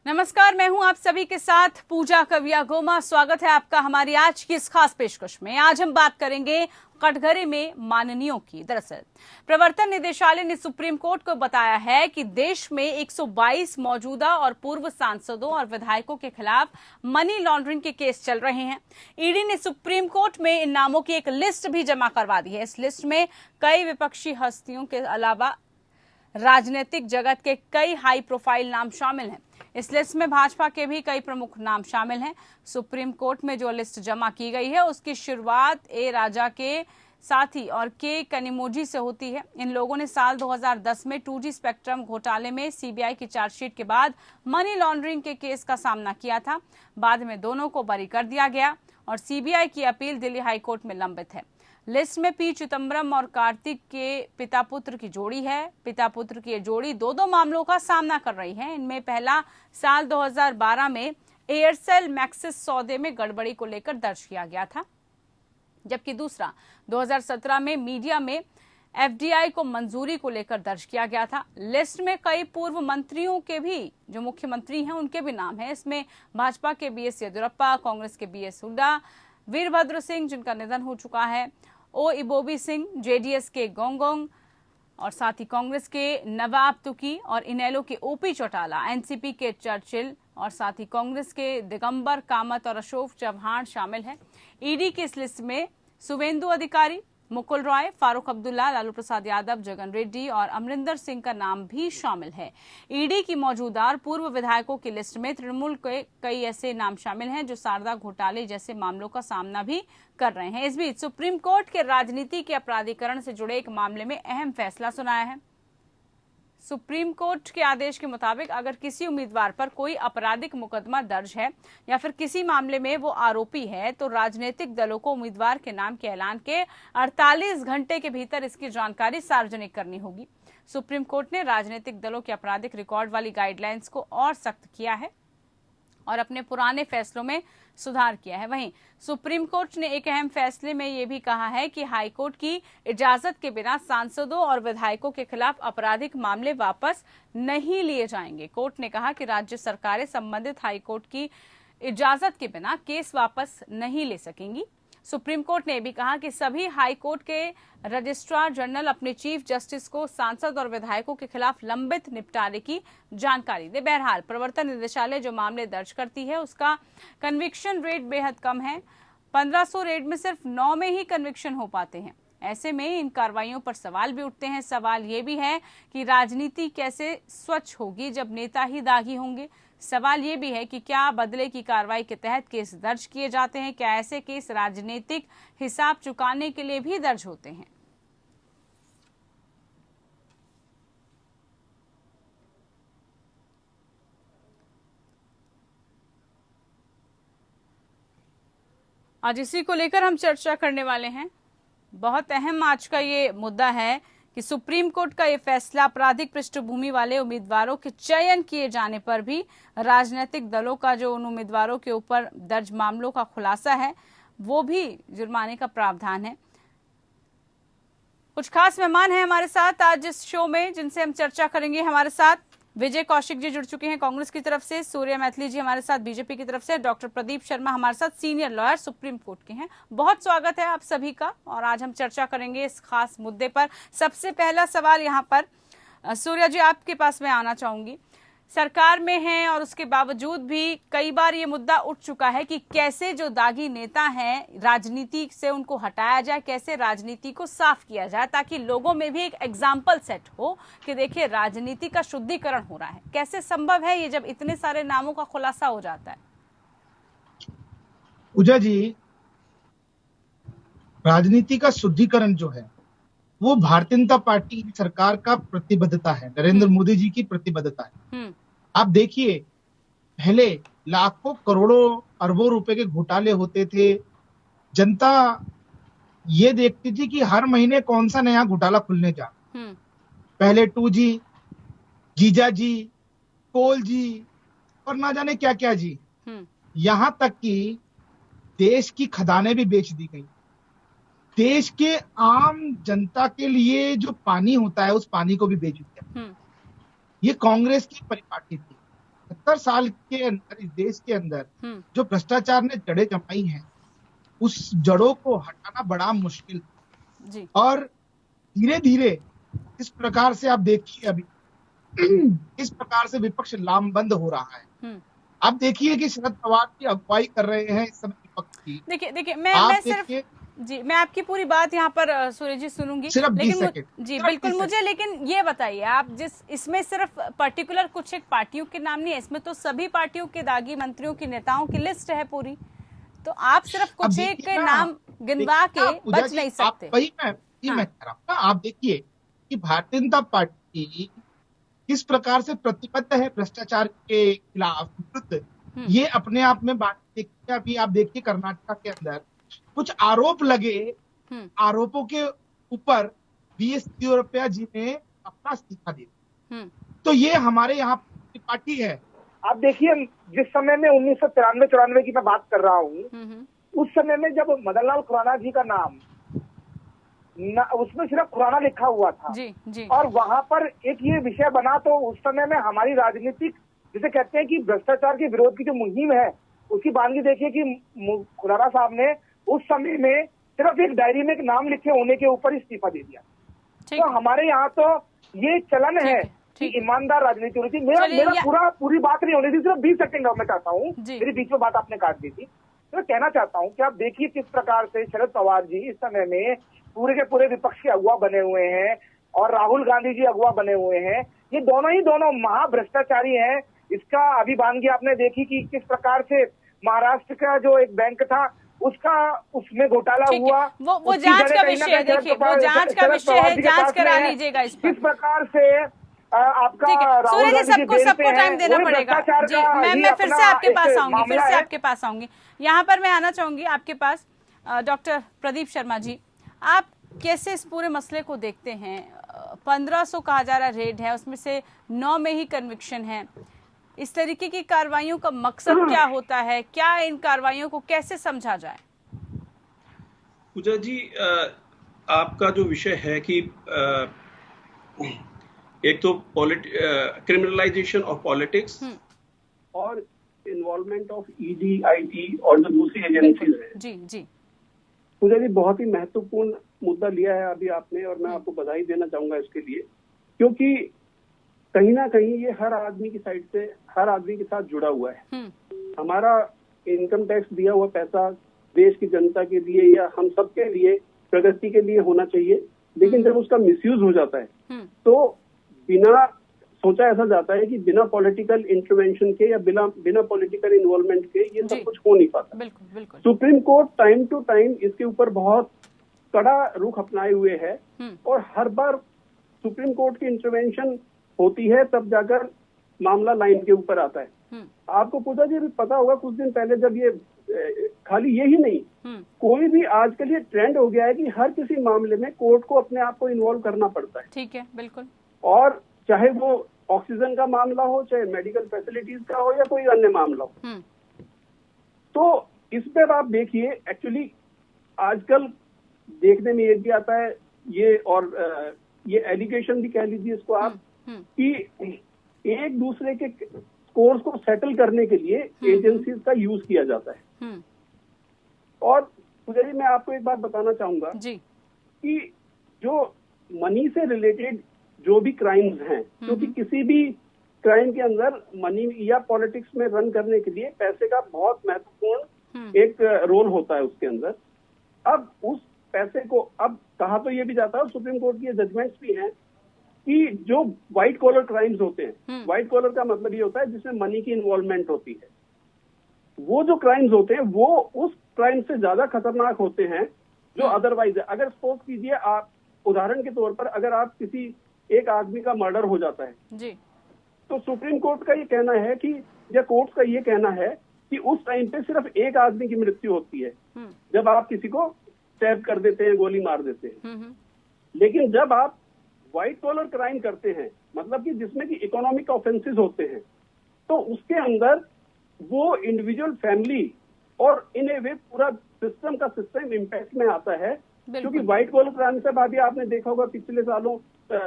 नमस्कार, मैं हूं आप सभी के साथ पूजा कविया गोमा। स्वागत है आपका हमारी आज की इस खास पेशकश में। आज हम बात करेंगे कटघरे में माननीयों की। दरअसल प्रवर्तन निदेशालय ने सुप्रीम कोर्ट को बताया है कि देश में 122 मौजूदा और पूर्व सांसदों और विधायकों के खिलाफ मनी लॉन्ड्रिंग के केस चल रहे हैं। ईडी ने सुप्रीम कोर्ट में इन नामों की एक लिस्ट भी जमा करवा दी है। इस लिस्ट में कई विपक्षी हस्तियों के अलावा राजनीतिक जगत के कई हाई प्रोफाइल नाम शामिल हैं। इस लिस्ट में भाजपा के भी कई प्रमुख नाम शामिल हैं। सुप्रीम कोर्ट में जो लिस्ट जमा की गई है उसकी शुरुआत ए राजा के साथी और के कनिमोझी से होती है। इन लोगों ने साल 2010 में 2G स्पेक्ट्रम घोटाले में सीबीआई की चार्जशीट के बाद मनी लॉन्ड्रिंग के केस का सामना किया था। बाद में दोनों को बरी कर दिया गया और सीबीआई की अपील दिल्ली हाईकोर्ट में लंबित है। लिस्ट में पी चिदम्बरम और कार्तिक के पिता पुत्र की जोड़ी है। पिता पुत्र की ये जोड़ी दो मामलों का सामना कर रही है। इनमें पहला साल 2012 में एयरसेल मैक्सिस सौदे में गड़बड़ी को लेकर दर्ज किया गया था, जबकि दूसरा 2017 में मीडिया में एफडीआई को मंजूरी को लेकर दर्ज किया गया था। लिस्ट में कई पूर्व मंत्रियों के भी, जो मुख्यमंत्री हैं उनके भी नाम है। इसमें भाजपा के बीएस येदियुरप्पा, कांग्रेस के बीएस हुड्डा, वीरभद्र सिंह जिनका निधन हो चुका है, ओ इबोबी सिंह, जेडीएस के गोंगोंग और साथ ही कांग्रेस के नवाब तुकी और इनेलो के ओपी चौटाला, एनसीपी के चर्चिल और साथ ही कांग्रेस के दिगंबर कामत और अशोक चव्हाण शामिल है। ईडी की इस लिस्ट में शुवेंदु अधिकारी, मुकुल रॉय, फारूक अब्दुल्ला, लालू प्रसाद यादव, जगन रेड्डी और अमरिंदर सिंह का नाम भी शामिल है। ईडी की मौजूदा और पूर्व विधायकों की लिस्ट में तृणमूल के कई ऐसे नाम शामिल हैं जो शारदा घोटाले जैसे मामलों का सामना भी कर रहे हैं। इस बीच सुप्रीम कोर्ट के राजनीति के अपराधीकरण से जुड़े एक मामले में अहम फैसला सुनाया है। सुप्रीम कोर्ट के आदेश के मुताबिक अगर किसी उम्मीदवार पर कोई आपराधिक मुकदमा दर्ज है या फिर किसी मामले में वो आरोपी है तो राजनीतिक दलों को उम्मीदवार के नाम के ऐलान के 48 घंटे के भीतर इसकी जानकारी सार्वजनिक करनी होगी। सुप्रीम कोर्ट ने राजनीतिक दलों के आपराधिक रिकॉर्ड वाली गाइडलाइंस को और सख्त किया है और अपने पुराने फैसलों में सुधार किया है। वहीं सुप्रीम कोर्ट ने एक अहम फैसले में यह भी कहा है कि हाईकोर्ट की इजाजत के बिना सांसदों और विधायकों के खिलाफ आपराधिक मामले वापस नहीं लिए जाएंगे। कोर्ट ने कहा कि राज्य सरकारें संबंधित हाईकोर्ट की इजाजत के बिना केस वापस नहीं ले सकेंगी। सुप्रीम कोर्ट ने भी कहा कि सभी हाई कोर्ट के रजिस्ट्रार जनरल अपने चीफ जस्टिस को सांसद और विधायकों के खिलाफ लंबित निपटारे की जानकारी दे। बहरहाल प्रवर्तन निदेशालय जो मामले दर्ज करती है उसका कन्विक्शन रेट बेहद कम है। 1500 रेट में सिर्फ 9 में ही कन्विक्शन हो पाते हैं। ऐसे में इन कार्रवाइयों पर सवाल भी उठते हैं। सवाल ये भी है कि राजनीति कैसे स्वच्छ होगी जब नेता ही दागी होंगे। सवाल ये भी है कि क्या बदले की कार्रवाई के तहत केस दर्ज किए जाते हैं? क्या ऐसे केस राजनीतिक हिसाब चुकाने के लिए भी दर्ज होते हैं? आज इसी को लेकर हम चर्चा करने वाले हैं। बहुत अहम आज का ये मुद्दा है कि सुप्रीम कोर्ट का ये फैसला आपराधिक पृष्ठभूमि वाले उम्मीदवारों के चयन किए जाने पर भी राजनीतिक दलों का जो उन उम्मीदवारों के ऊपर दर्ज मामलों का खुलासा है वो भी जुर्माने का प्रावधान है। कुछ खास मेहमान हैं हमारे साथ आज इस शो में जिनसे हम चर्चा करेंगे। हमारे साथ विजय कौशिक जी जुड़ चुके हैं कांग्रेस की तरफ से, सूर्य मैथिली जी हमारे साथ बीजेपी की तरफ से, डॉक्टर प्रदीप शर्मा हमारे साथ सीनियर लॉयर सुप्रीम कोर्ट के हैं। बहुत स्वागत है आप सभी का और आज हम चर्चा करेंगे इस खास मुद्दे पर। सबसे पहला सवाल यहाँ पर सूर्य जी आपके पास मैं आना चाहूंगी। सरकार में हैं और उसके बावजूद भी कई बार ये मुद्दा उठ चुका है कि कैसे जो दागी नेता हैं राजनीति से उनको हटाया जाए, कैसे राजनीति को साफ किया जाए ताकि लोगों में भी एक एग्जाम्पल सेट हो कि देखिए राजनीति का शुद्धिकरण हो रहा है। कैसे संभव है ये जब इतने सारे नामों का खुलासा हो जाता है? पूजा जी, राजनीति का शुद्धिकरण जो है वो भारतीय जनता पार्टी सरकार का प्रतिबद्धता है, नरेंद्र मोदी जी की प्रतिबद्धता है। आप देखिए, पहले लाखों करोड़ों अरबों रुपए के घोटाले होते थे। जनता ये देखती थी कि हर महीने कौन सा नया घोटाला खुलने जा रहा। हम्म। पहले 2G, जीजा जी, कोल जी और ना जाने क्या क्या जी। हम्म। यहां तक कि देश की खदानें भी बेच दी गई। देश के आम जनता के लिए जो पानी होता है उस पानी को भी बेच दिया। हम्म। ये कांग्रेस की परिपाटी थी। 70 साल के अंदर इस देश के अंदर हम्म। जो भ्रष्टाचार ने जड़ें जमाई हैं, उस जड़ों को हटाना बड़ा मुश्किल जी। था। और धीरे धीरे इस प्रकार से आप देखिए अभी इस प्रकार से विपक्ष लामबंद हो रहा है। हम्म। आप देखिए कि शरद पवार की अगुवाई कर रहे हैं इस समय विपक्ष की। देखिए देखिए, आप मैं सिर्फ, देखिए, जी मैं आपकी पूरी बात यहाँ पर सूर्य जी सुनूंगी, सिर्फ 20 लेकिन सेकंड जी सिर्फ बिल्कुल 20 मुझे, सेकंड लेकिन ये बताइए आप, जिस इसमें सिर्फ पर्टिकुलर कुछ एक पार्टियों के नाम नहीं है, इसमें तो सभी पार्टियों के दागी मंत्रियों की, नेताओं की लिस्ट है पूरी। तो आप सिर्फ अब कुछ एक देखिए के ना, नाम गिनवा देखिए के ना पूजा बच जी, नहीं आप सकते। वही मैं हाँ। कह रहा हूँ ना। आप देखिए कि भारतीय जनता पार्टी किस प्रकार से प्रतिबद्ध है भ्रष्टाचार के खिलाफ विरुद्ध। हम्म। ये अपने आप में बात देखिए। अभी आप देखिए कर्नाटक के अंदर कुछ आरोप लगे, हम्म। आरोपों के ऊपर बीएस येदियुरप्पा जी ने अपना इस्तीफा दे दिया। हम्म। तो ये हमारे यहाँ की पार्टी है। आप देखिए, जिस समय में 1993-94 की मैं बात कर रहा हूँ, हम्म। उस समय में जब मदनलाल खुराना जी का नाम उसमें सिर्फ खुराना लिखा हुआ था, जी जी। और वहां पर एक ये विषय बना, तो उस समय में हमारी राजनीतिक, जिसे कहते हैं कि भ्रष्टाचार के विरोध की जो मुहिम है, उसकी बानगी देखिए कि खुराना साहब ने उस समय में सिर्फ एक डायरी में एक नाम लिखे होने के ऊपर इस्तीफा दे दिया। ठीक तो है। हमारे यहाँ तो ये चलन है ठीक कि है। ईमानदार राजनीति होनी चाहिए। चलिए, मेरा पूरी बात नहीं होनी थी, सिर्फ 20 सेकंड मैं चाहता हूँ, जी। मेरी बीच में बात आपने काट दी थी। तो मैं कहना चाहता हूँ कि आप देखिए किस प्रकार से शरद पवार जी इस समय में पूरे के पूरे विपक्ष के अगुवा बने हुए हैं, और राहुल गांधी जी अगुवा बने हुए हैं। ये दोनों महाभ्रष्टाचारी हैं। इसका अभी वानगी आपने देखी कि किस प्रकार से महाराष्ट्र का जो एक बैंक था, उसमें घोटाला ठीक है। हुआ। वो जांच का विषय है, देखिए वो जांच का विषय है, जांच करा लीजिएगा इस पर। किस प्रकार से आपका ठीक है राहुल सूर्य जी, गांधी सबको टाइम देना पड़ेगा जी। मैं फिर से आपके पास आऊंगी, यहाँ पर मैं आना चाहूंगी आपके पास। डॉक्टर प्रदीप शर्मा जी, आप कैसे इस पूरे मसले को देखते हैं? 1500 कहा जा रहा रेड है, उसमें से 9 में ही कन्विक्शन है। इस तरीके की कार्रवाइयों का मकसद क्या होता है? क्या इन कार्रवाइयों को कैसे समझा जाए? पूजा जी, आपका जो विषय है कि एक तो क्रिमिनलाइजेशन ऑफ पॉलिटिक्स और इन्वॉल्वमेंट ऑफ ईडी, आईटी और जो दूसरी एजेंसीज है, जी जी पूजा जी बहुत ही महत्वपूर्ण मुद्दा लिया है अभी आपने, और मैं आपको बधाई देना चाहूंगा इसके लिए, क्योंकि कहीं ना कहीं ये हर आदमी की साइड से, हर आदमी के साथ जुड़ा हुआ है। हमारा इनकम टैक्स दिया हुआ पैसा देश की जनता के लिए या हम सबके लिए प्रगति के लिए होना चाहिए, लेकिन जब उसका मिसयूज हो जाता है तो बिना सोचा ऐसा जाता है कि बिना पॉलिटिकल इंटरवेंशन के या बिना पॉलिटिकल इन्वॉल्वमेंट के ये सब कुछ हो नहीं पाता। बिल्कुल बिल्कुल। Supreme court time to time इसके ऊपर बहुत कड़ा रुख अपनाए हुए है, और हर बार सुप्रीम कोर्ट की इंटरवेंशन होती है तब जाकर मामला लाइन के ऊपर आता है। आपको पूजा जी पता होगा, कुछ दिन पहले जब ये खाली यही नहीं, कोई भी आजकल ये ट्रेंड हो गया है कि हर किसी मामले में कोर्ट को अपने आप को इन्वॉल्व करना पड़ता है। ठीक है, बिल्कुल। और चाहे वो ऑक्सीजन का मामला हो, चाहे मेडिकल फैसिलिटीज का हो, या कोई अन्य मामला हो। तो इस पर आप देखिए, एक्चुअली आजकल देखने में ये भी आता है ये, और ये एलिगेशन भी कह लीजिए इसको आप, कि एक दूसरे के स्कोर्स को सेटल करने के लिए एजेंसीज का यूज किया जाता है। और पूजा जी मैं आपको एक बात बताना चाहूंगा कि जो मनी से रिलेटेड जो भी क्राइम्स हैं, क्योंकि किसी भी क्राइम के अंदर मनी या पॉलिटिक्स में रन करने के लिए पैसे का बहुत महत्वपूर्ण एक रोल होता है उसके अंदर। अब उस पैसे को, अब कहा तो ये भी जाता है, सुप्रीम कोर्ट की जजमेंट्स भी हैं कि जो व्हाइट कॉलर क्राइम्स होते हैं, व्हाइट कॉलर का मतलब ये होता है जिसमें मनी की इन्वॉल्वमेंट होती है, वो जो क्राइम्स होते हैं वो उस क्राइम से ज्यादा खतरनाक होते हैं जो अदरवाइज है। अगर सपोज कीजिए आप, उदाहरण के तौर पर, अगर आप किसी एक आदमी का मर्डर हो जाता है जी, तो सुप्रीम कोर्ट का ये कहना है कि या कोर्ट का ये कहना है कि उस टाइम पे सिर्फ एक आदमी की मृत्यु होती है जब आप किसी को स्टैब कर देते हैं, गोली मार देते हैं। लेकिन जब आप व्हाइट कॉलर क्राइम करते हैं, मतलब कि जिसमें कि इकोनॉमिक ऑफेंसेस होते हैं, तो उसके अंदर वो इंडिविजुअल फैमिली और इन ए वे पूरा सिस्टम इम्पैक्ट में आता है। क्योंकि व्हाइट कॉलर क्राइम से अभी आपने देखा होगा पिछले सालों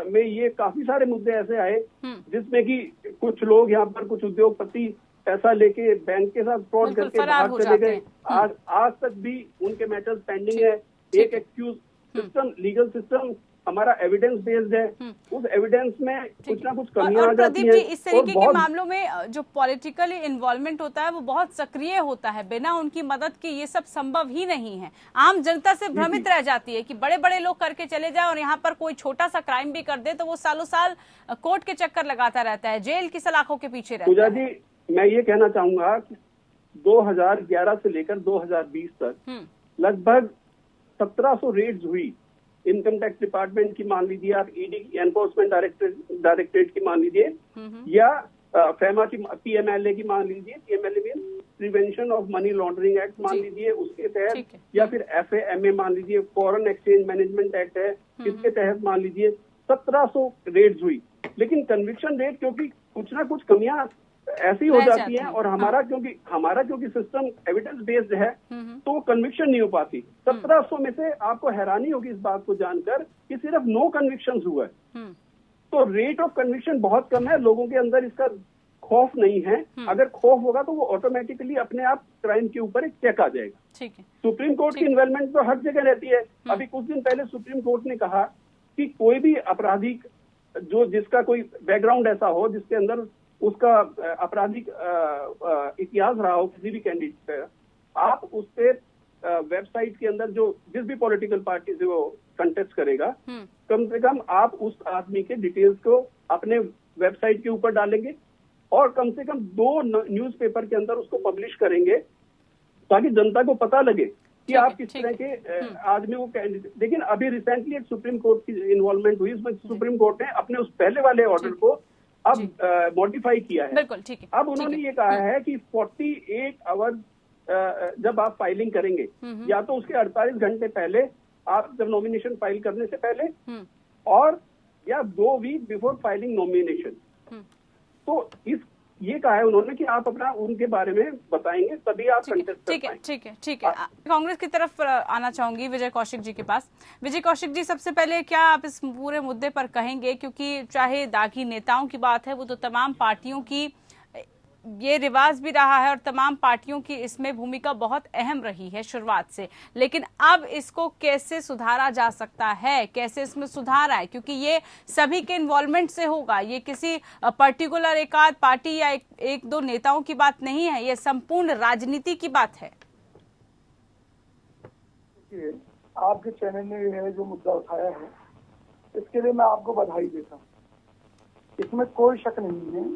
में ये काफी सारे मुद्दे ऐसे आए जिसमें कि कुछ लोग यहाँ पर, कुछ उद्योगपति पैसा लेके बैंक के साथ फ्रॉड करके बाहर चले गए। आज तक भी उनके मैटर्स पेंडिंग है। एक एक्सक्यूज सिस्टम, लीगल सिस्टम हमारा एविडेंस बेस्ड है, उस एविडेंस में कुछ ना कुछ कमियां आ जाती हैं। प्रदीप जी, इस तरीके के मामलों में जो पॉलिटिकली इन्वॉल्वमेंट होता है वो बहुत सक्रिय होता है, बिना उनकी मदद के ये सब संभव ही नहीं है। आम जनता से भ्रमित रह जाती है कि बड़े बड़े लोग करके चले जाए और यहाँ पर कोई छोटा सा क्राइम भी कर दे तो वो सालों साल कोर्ट के चक्कर लगाता रहता है, जेल की सलाखों के पीछे रहता है। पूजा जी, मैं ये कहना चाहूंगा कि 2011 से लेकर 2020 तक लगभग 1700 रेड्स हुई। इनकम टैक्स डिपार्टमेंट की मान लीजिए, आप ईडी की एनफोर्समेंट डायरेक्टरेट की मान लीजिए, या फेमा की, पीएमएलए की मान लीजिए। PMLA mean prevention of money laundering act मान लीजिए, उसके तहत, या फिर एफएएमए मान लीजिए, फॉरेन एक्सचेंज मैनेजमेंट एक्ट है, इसके तहत मान लीजिए 1700 रेड्स हुई। लेकिन कन्विक्शन रेट क्योंकि कुछ ना कुछ कमियां ऐसी हो जाती हैं और हमारा क्योंकि सिस्टम एविडेंस बेस्ड है तो वो कन्विक्शन नहीं हो पाती। 1700 में से आपको हैरानी होगी इस बात को जानकर कि सिर्फ 9 कन्विक्शन हुआ है। तो रेट ऑफ कन्विक्शन बहुत कम है। लोगों के अंदर इसका खौफ नहीं है। अगर खौफ होगा तो वो ऑटोमेटिकली अपने आप क्राइम के ऊपर एक चेक आ जाएगा। ठीक है। सुप्रीम कोर्ट की इन्वॉल्वमेंट तो हर जगह रहती है। अभी कुछ दिन पहले सुप्रीम कोर्ट ने कहा कि कोई भी आपराधिक जिसका कोई बैकग्राउंड ऐसा हो जिसके अंदर उसका आपराधिक इतिहास रहा हो किसी भी कैंडिडेट का, आप उस पे वेबसाइट के अंदर जिस भी पॉलिटिकल पार्टी से वो कंटेस्ट करेगा, कम से कम आप उस आदमी के डिटेल्स को अपने वेबसाइट के ऊपर डालेंगे और कम से कम 2 न्यूज़पेपर के अंदर उसको पब्लिश करेंगे ताकि जनता को पता लगे कि आप किस तरह के आदमी को कैंडिडेट। लेकिन अभी रिसेंटली एक सुप्रीम कोर्ट की इन्वॉल्वमेंट हुई, उसमें सुप्रीम कोर्ट ने अपने उस पहले वाले ऑर्डर को अब मॉडिफाई किया है। बिल्कुल ठीक है। अब उन्होंने ये कहा है कि 48 आवर्स जब आप फाइलिंग करेंगे, या तो उसके 48 घंटे पहले आप जब नॉमिनेशन फाइल करने से पहले, और या 2 वीक बिफोर फाइलिंग नॉमिनेशन। तो ये कहा है उन्होंने कि आप अपना उनके बारे में बताएंगे तभी आप कंटेस्ट कर पाएंगे। ठीक है। कांग्रेस की तरफ आना चाहूंगी, विजय कौशिक जी के पास। विजय कौशिक जी, सबसे पहले क्या आप इस पूरे मुद्दे पर कहेंगे, क्योंकि चाहे दागी नेताओं की बात है, वो तो तमाम पार्टियों की ये रिवाज भी रहा है और तमाम पार्टियों की इसमें भूमिका बहुत अहम रही है शुरुआत से, लेकिन अब इसको कैसे सुधारा जा सकता है, कैसे इसमें सुधार आए, क्योंकि ये सभी के इन्वॉल्वमेंट से होगा। ये किसी पर्टिकुलर एक आध पार्टी या एक दो नेताओं की बात नहीं है, ये संपूर्ण राजनीति की बात है। आपके चैनल ने जो मुद्दा उठाया है इसके लिए मैं आपको बधाई देता हूँ। इसमें कोई शक नहीं है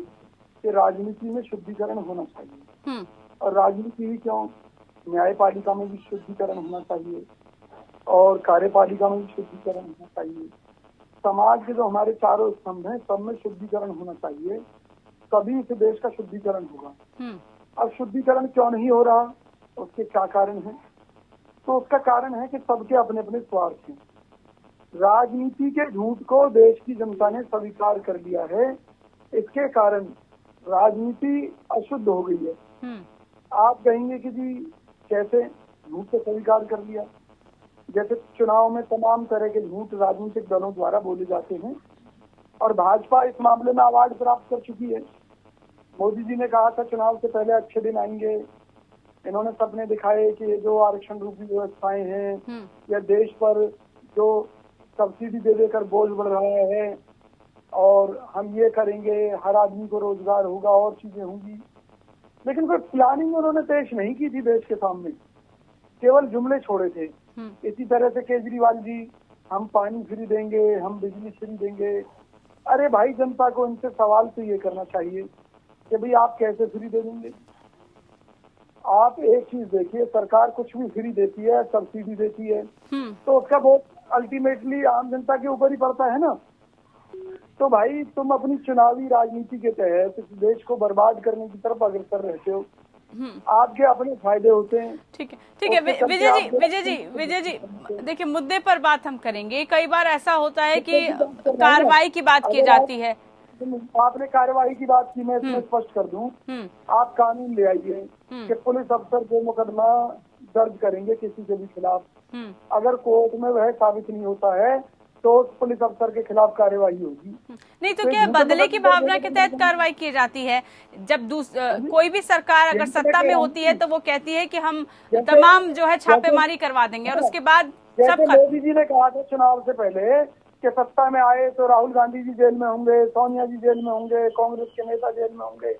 कि राजनीति में शुद्धिकरण होना चाहिए, और राजनीति ही क्यों, न्यायपालिका में भी शुद्धिकरण होना चाहिए और कार्यपालिका में भी शुद्धिकरण होना चाहिए। समाज के जो हमारे चारों स्तंभ हैं सब में शुद्धिकरण होना चाहिए, तभी इस देश का शुद्धिकरण होगा। अब शुद्धिकरण क्यों नहीं हो रहा, उसके क्या कारण है? तो उसका कारण है कि सबके अपने अपने स्वार्थ हैं। राजनीति के झूठ को देश की जनता ने स्वीकार कर लिया है, इसके कारण राजनीति अशुद्ध हो गई है। आप कहेंगे कि जी कैसे झूठ को स्वीकार कर लिया? जैसे चुनाव में तमाम तरह के झूठ राजनीतिक दलों द्वारा बोले जाते हैं और भाजपा इस मामले में अवार्ड प्राप्त कर चुकी है। मोदी जी ने कहा था चुनाव से पहले अच्छे दिन आएंगे, इन्होंने सपने दिखाए कि ये जो आरक्षण रूपी व्यवस्थाएं हैं या देश पर जो सब्सिडी दे देकर बोझ बढ़ रहा है और हम ये करेंगे, हर आदमी को रोजगार होगा और चीजें होंगी, लेकिन कोई प्लानिंग उन्होंने पेश नहीं की थी देश के सामने, केवल जुमले छोड़े थे। इसी तरह से केजरीवाल जी, हम पानी फ्री देंगे, हम बिजली फ्री देंगे। अरे भाई, जनता को इनसे सवाल तो ये करना चाहिए कि भाई आप कैसे फ्री दे देंगे? आप एक चीज देखिए, सरकार कुछ भी फ्री देती है, सब्सिडी देती है, तो उसका बहुत अल्टीमेटली आम जनता के ऊपर ही पड़ता है ना। तो भाई तुम अपनी चुनावी राजनीति के तहत इस देश को बर्बाद करने की तरफ अग्रसर रहते हो। आपके अपने फायदे होते हैं। ठीक है विजय जी देखिए, मुद्दे पर बात हम करेंगे। कई बार ऐसा होता है कि कार्रवाई की बात की जाती है। आपने कार्रवाई की बात की, मैं इसमें स्पष्ट कर दूं, आप कानून ले आइए कि पुलिस अफसर को मुकदमा दर्ज करेंगे किसी के भी खिलाफ। अगर कोर्ट में वह साबित नहीं होता है तो उस पुलिस अफसर के खिलाफ कार्रवाई होगी। नहीं तो क्या बदले की भावना के तहत कार्रवाई की जाती है? जब कोई भी सरकार अगर सत्ता में होती है तो वो कहती है कि हम तमाम जो है छापेमारी करवा देंगे और उसके बाद सब मोदी जी ने कहा था चुनाव से पहले कि सत्ता में आए तो राहुल गांधी जी जेल में होंगे, सोनिया जी जेल में होंगे, कांग्रेस के नेता जेल में होंगे।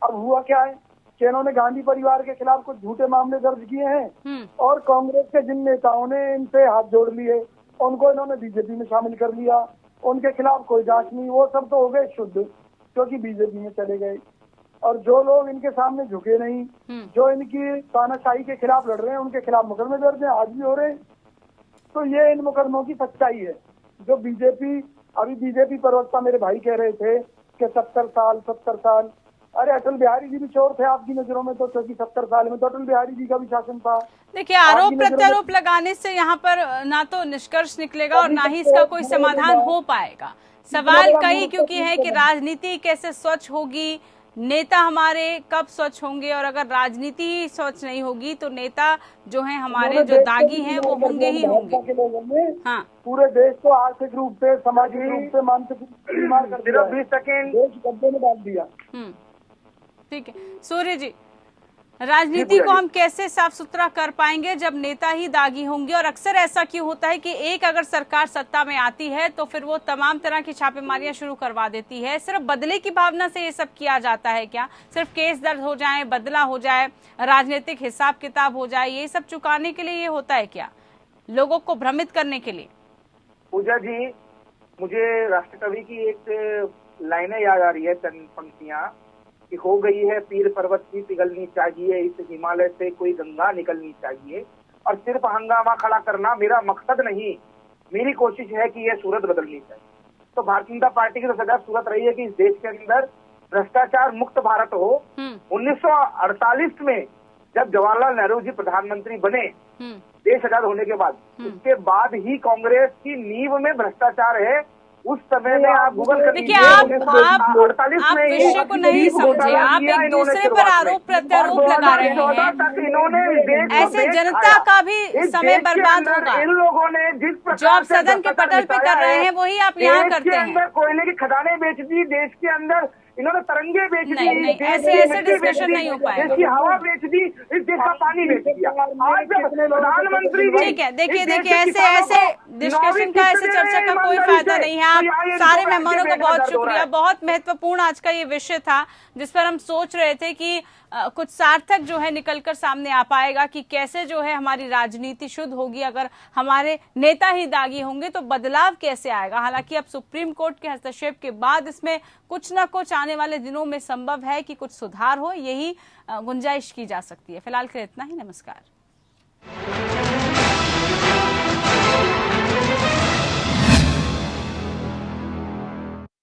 अब हुआ क्या है कि इन्होंने गांधी परिवार के खिलाफ कुछ झूठे मामले दर्ज किए हैं और कांग्रेस के जिन नेताओं ने इनसे हाथ जोड़ लिए उनको इन्होंने बीजेपी में शामिल कर लिया। उनके खिलाफ कोई जांच नहीं, वो सब तो हो गए शुद्ध क्योंकि बीजेपी में चले गए। और जो लोग इनके सामने झुके नहीं, जो इनकी तानाशाही के खिलाफ लड़ रहे हैं, उनके खिलाफ मुकदमे दर्ज हैं, आज भी हो रहे हैं। तो ये इन मुकदमों की सच्चाई है। जो बीजेपी, अभी बीजेपी प्रवक्ता मेरे भाई कह रहे थे कि 70 साल, अरे अटल बिहारी जी भी चोर थे आपकी नजरों में, तो क्योंकि 70 साल में तो अटल बिहारी जी का भी शासन था। देखिए, आरोप प्रत्यारोप लगाने से यहाँ पर ना तो निष्कर्ष निकलेगा और ना ही इसका कोई समाधान हो पाएगा। सवाल कई क्योंकि है कि राजनीति कैसे स्वच्छ होगी, नेता हमारे कब स्वच्छ होंगे, और अगर राजनीति ही स्वच्छ नहीं होगी तो नेता जो हैं हमारे जो दागी हैं वो होंगे ही होंगे। हाँ, पूरे देश को आर्थिक रूप से, सामाजिक रूप से, मानसिक रूप से बीमार कर दिया, 20 सेकेंड देश गड्ढे में डाल दिया। ठीक है सूर्य जी, राजनीति को हम कैसे साफ सुथरा कर पाएंगे जब नेता ही दागी होंगे? और अक्सर ऐसा क्यों होता है कि एक अगर सरकार सत्ता में आती है तो फिर वो तमाम तरह की छापेमारियां शुरू करवा देती है। सिर्फ बदले की भावना से ये सब किया जाता है क्या? सिर्फ केस दर्ज हो जाए, बदला हो जाए, राजनीतिक हिसाब किताब हो जाए, ये सब चुकाने के लिए ये होता है क्या? लोगों को भ्रमित करने के लिए? पूजा जी, मुझे राष्ट्रकवि की एक लाइनें याद आ रही है, चंद पंक्तियां कि हो गई है पीर पर्वत की पिघलनी चाहिए, इस हिमालय से कोई गंगा निकलनी चाहिए। और सिर्फ हंगामा खड़ा करना मेरा मकसद नहीं, मेरी कोशिश है कि यह सूरत बदलनी चाहिए। तो भारतीय जनता पार्टी की तो सदैव सूरत रही है कि इस देश के अंदर भ्रष्टाचार मुक्त भारत हो। 1948 में जब जवाहरलाल नेहरू जी प्रधानमंत्री बने देश आजाद होने के बाद, उसके बाद ही कांग्रेस की नींव में भ्रष्टाचार है। उस समय में आप गूगल कर देखिए, आप विषय को नहीं समझे, आप एक दूसरे पर आरोप प्रत्यारोप लगा रहे हैं। ऐसे जनता का भी समय बर्बाद होगा। इन लोगों ने जिस प्रकार जो आप सदन के पटल पे कर रहे हैं वही आप यहाँ करते हैं। कोयले की खदानें बेच दी देश के अंदर, इन्होंने तरंगे बेच दी, ऐसे डिस्कशन नहीं हो पाएगा। देश की हवा बेच दी, इस देश का पानी बेच दिया। आज प्रधानमंत्री जी, ठीक है, देखिए ऐसे डिस्कशन का, ऐसे चर्चा का कोई फायदा नहीं है। आप सारे मेहमानों का बहुत शुक्रिया। बहुत महत्वपूर्ण आज का ये विषय था जिस पर हम सोच रहे थे कि कुछ सार्थक जो है निकलकर सामने आ पाएगा कि कैसे जो है हमारी राजनीति शुद्ध होगी अगर हमारे नेता ही दागी होंगे, तो बदलाव कैसे आएगा। हालांकि अब सुप्रीम कोर्ट के हस्तक्षेप के बाद इसमें कुछ न कुछ आने वाले दिनों में संभव है कि कुछ सुधार हो, यही गुंजाइश की जा सकती है। फिलहाल के लिए इतना ही। नमस्कार।